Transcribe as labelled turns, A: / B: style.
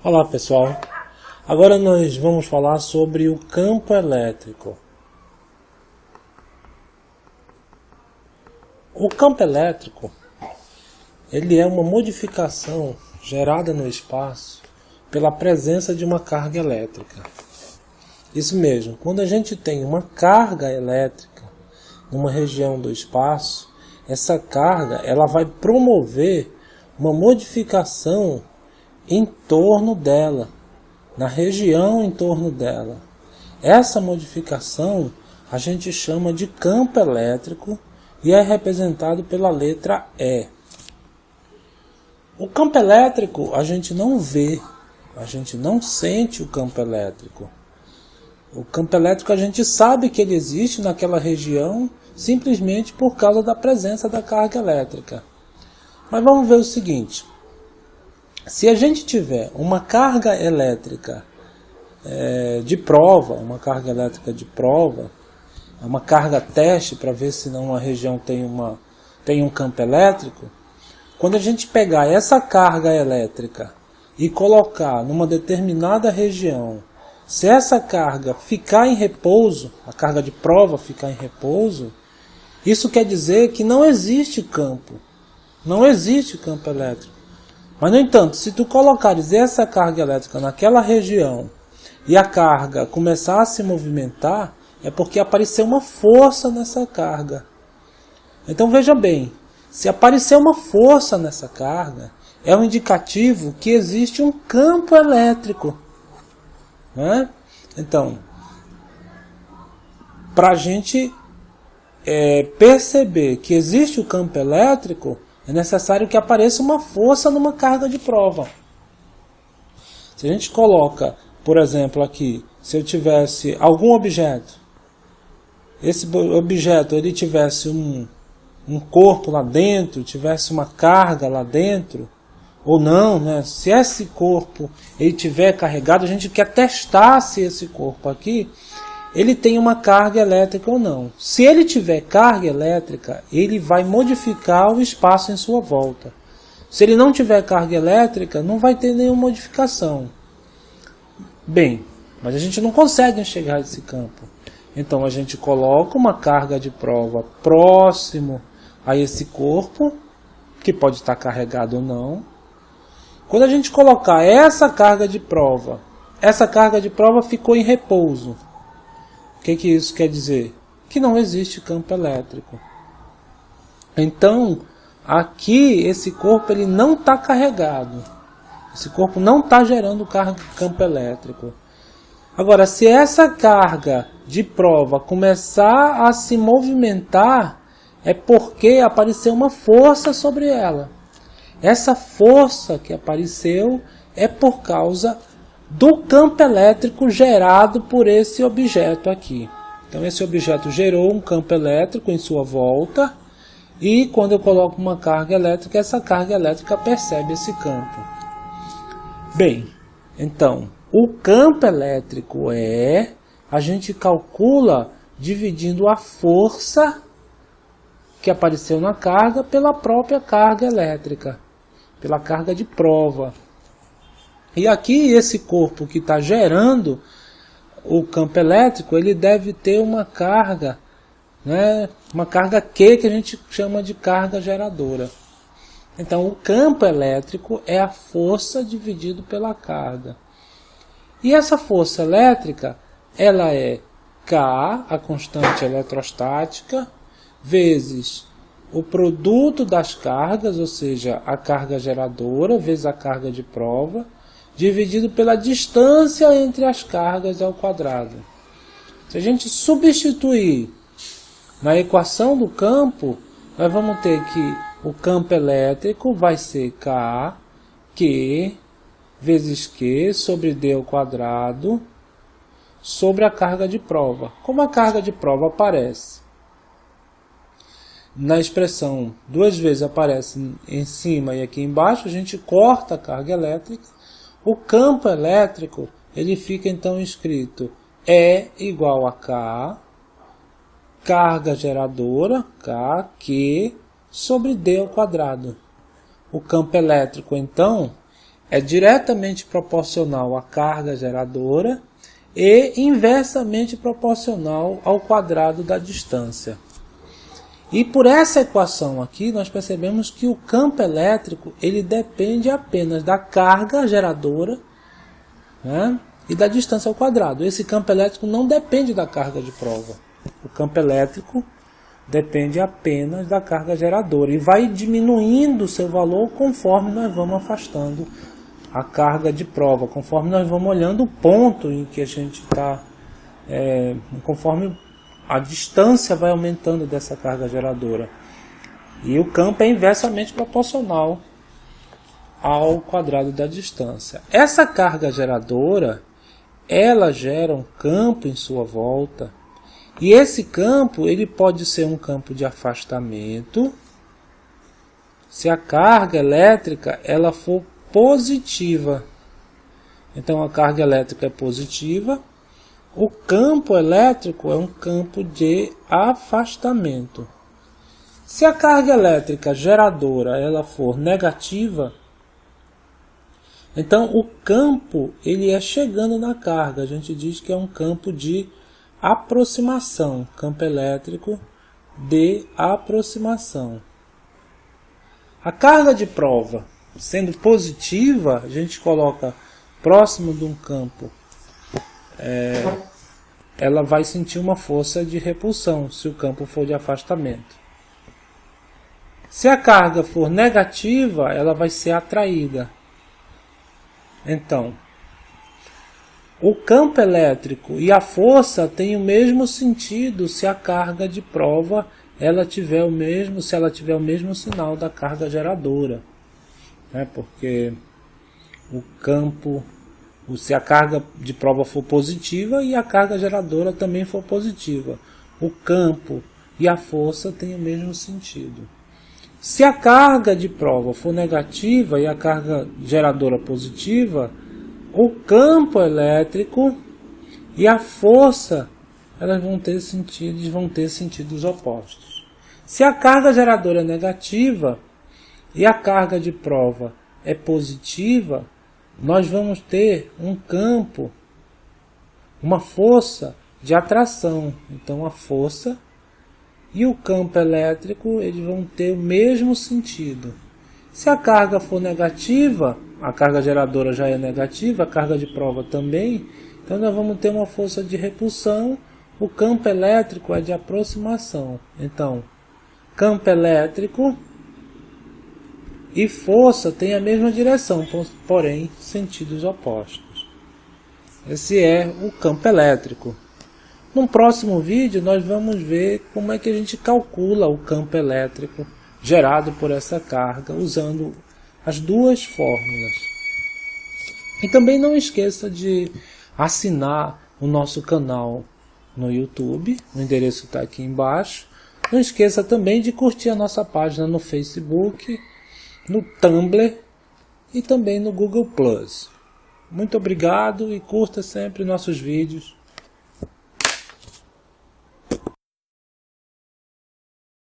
A: Olá pessoal, agora nós vamos falar sobre o campo elétrico. O campo elétrico, ele é uma modificação gerada no espaço pela presença de uma carga elétrica. Isso mesmo, quando a gente tem uma carga elétrica numa região do espaço, essa carga ela vai promover uma modificação em torno dela, na região em torno dela. Essa modificação a gente chama de campo elétrico e é representado pela letra E. O campo elétrico a gente não vê, a gente não sente o campo elétrico. O campo elétrico a gente sabe que ele existe naquela região simplesmente por causa da presença da carga elétrica. Mas vamos ver o seguinte. Se a gente tiver uma carga elétrica de prova, uma carga teste para ver se uma região tem um campo elétrico, quando a gente pegar essa carga elétrica e colocar numa determinada região, se essa carga ficar em repouso, a carga de prova ficar em repouso, isso quer dizer que não existe campo, não existe campo elétrico. Mas, no entanto, se tu colocares essa carga elétrica naquela região e a carga começar a se movimentar, é porque apareceu uma força nessa carga. Então, veja bem, se aparecer uma força nessa carga, é um indicativo que existe um campo elétrico. Né? Então, para a gente perceber que existe o campo elétrico, é necessário que apareça uma força numa carga de prova. Se a gente coloca, por exemplo, aqui, se eu tivesse algum objeto, esse objeto ele tivesse um corpo lá dentro, tivesse uma carga lá dentro, ou não, né? Se esse corpo ele tiver carregado, a gente quer testar se esse corpo aqui ele tem uma carga elétrica ou não. Se ele tiver carga elétrica, ele vai modificar o espaço em sua volta. Se ele não tiver carga elétrica, não vai ter nenhuma modificação. Bem, mas a gente não consegue enxergar esse campo. Então a gente coloca uma carga de prova próximo a esse corpo, que pode estar carregado ou não. Quando a gente colocar essa carga de prova ficou em repouso. O que isso quer dizer? Que não existe campo elétrico. Então, aqui esse corpo ele não está carregado. Esse corpo não está gerando campo elétrico. Agora, se essa carga de prova começar a se movimentar, é porque apareceu uma força sobre ela. Essa força que apareceu é por causa do campo elétrico gerado por esse objeto aqui. Então esse objeto gerou um campo elétrico em sua volta e quando eu coloco uma carga elétrica, essa carga elétrica percebe esse campo. Bem, então o campo elétrico a gente calcula dividindo a força que apareceu na carga pela própria carga elétrica, pela carga de prova. E aqui esse corpo que está gerando o campo elétrico, ele deve ter uma carga, né, uma carga Q que a gente chama de carga geradora. Então o campo elétrico é a força dividido pela carga. E essa força elétrica, ela é K, a constante eletrostática, vezes o produto das cargas, ou seja, a carga geradora, vezes a carga de prova, dividido pela distância entre as cargas ao quadrado. Se a gente substituir na equação do campo, nós vamos ter que o campo elétrico vai ser K, Q, vezes Q, sobre D ao quadrado, sobre a carga de prova. Como a carga de prova aparece na expressão duas vezes, aparece em cima e aqui embaixo, a gente corta a carga elétrica. O campo elétrico, ele fica então escrito E igual a K, carga geradora, K, Q, sobre D ao quadrado. O campo elétrico, então, é diretamente proporcional à carga geradora e inversamente proporcional ao quadrado da distância. E por essa equação aqui, nós percebemos que o campo elétrico ele depende apenas da carga geradora, né, e da distância ao quadrado. Esse campo elétrico não depende da carga de prova. O campo elétrico depende apenas da carga geradora e vai diminuindo o seu valor conforme nós vamos afastando a carga de prova, conforme nós vamos olhando o ponto em que a gente está, conforme a distância vai aumentando dessa carga geradora. E o campo é inversamente proporcional ao quadrado da distância. Essa carga geradora, ela gera um campo em sua volta. E esse campo ele pode ser um campo de afastamento, se a carga elétrica ela for positiva. Então a carga elétrica é positiva. O campo elétrico é um campo de afastamento. Se a carga elétrica geradora ela for negativa, então o campo ele é chegando na carga. A gente diz que é um campo de aproximação, campo elétrico de aproximação. A carga de prova sendo positiva, a gente coloca próximo de um campo, ela vai sentir uma força de repulsão se o campo for de afastamento. Se a carga for negativa, ela vai ser atraída. Então, o campo elétrico e a força têm o mesmo sentido se a carga de prova ela tiver o mesmo sinal da carga geradora, né? Porque o campo, se a carga de prova for positiva e a carga geradora também for positiva, o campo e a força têm o mesmo sentido. Se a carga de prova for negativa e a carga geradora positiva, o campo elétrico e a força elas vão ter sentidos opostos. Se a carga geradora é negativa e a carga de prova é positiva, nós vamos ter um campo, uma força de atração. Então a força e o campo elétrico eles vão ter o mesmo sentido. Se a carga for negativa, a carga geradora já é negativa, a carga de prova também, então nós vamos ter uma força de repulsão, o campo elétrico é de aproximação. Então, campo elétrico e força têm a mesma direção, porém sentidos opostos. Esse é o campo elétrico. No próximo vídeo nós vamos ver como é que a gente calcula o campo elétrico gerado por essa carga usando as duas fórmulas. E também não esqueça de assinar o nosso canal no YouTube, o endereço está aqui embaixo. Não esqueça também de curtir a nossa página no Facebook, no Tumblr e também no Google+. Muito obrigado e curta sempre nossos vídeos.